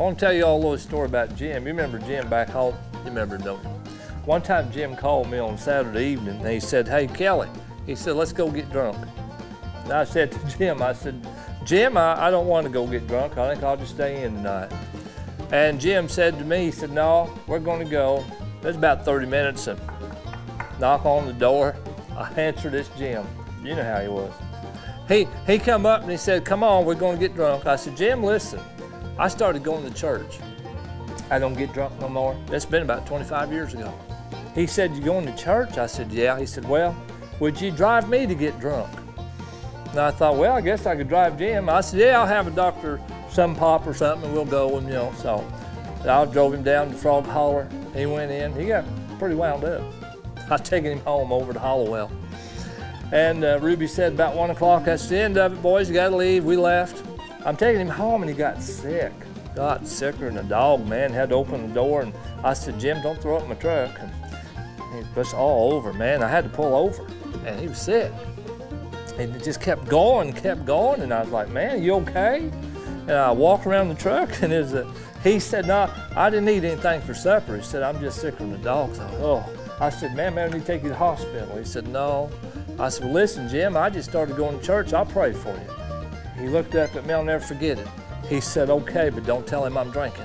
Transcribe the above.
I want to tell you all a little story about Jim. You remember Jim back home? You remember, don't you? One time Jim called me on Saturday evening and he said, hey, Kelly, he said, let's go get drunk. And I said to Jim, I said, Jim, I don't want to go get drunk. I think I'll just stay in tonight. And Jim said to me, he said, no, we're going to go. There's about 30 minutes and knock on the door. I answered, it's Jim. You know how he was. He come up and he said, come on, we're going to get drunk. I said, Jim, listen, I started going to church. I don't get drunk no more. That's been about 25 years ago. He said, you going to church? I said, yeah. He said, well, would you drive me to get drunk? And I thought, well, I guess I could drive Jim. I said, yeah, I'll have a Dr. Some Pop or something and we'll go, and you know, so I drove him down to Frog Holler. He went in, he got pretty wound up. I was taking him home over to Hollowell. And Ruby said about 1 o'clock, that's the end of it, boys, you gotta leave. We left. I'm taking him home and he got sick. Got sicker than a dog, man. Had to open the door and I said, Jim, don't throw up my truck. And he was all over, man. I had to pull over and he was sick. And it just kept going, and I was like, man, you okay? And I walked around the truck and he said, no, I didn't eat anything for supper. He said, I'm just sicker than a dog. So, oh. I said, man, I need to take you to the hospital. He said, no. I said, well, listen, Jim, I just started going to church. I'll pray for you. He looked up at me, I'll never forget it. He said, okay, but don't tell him I'm drinking.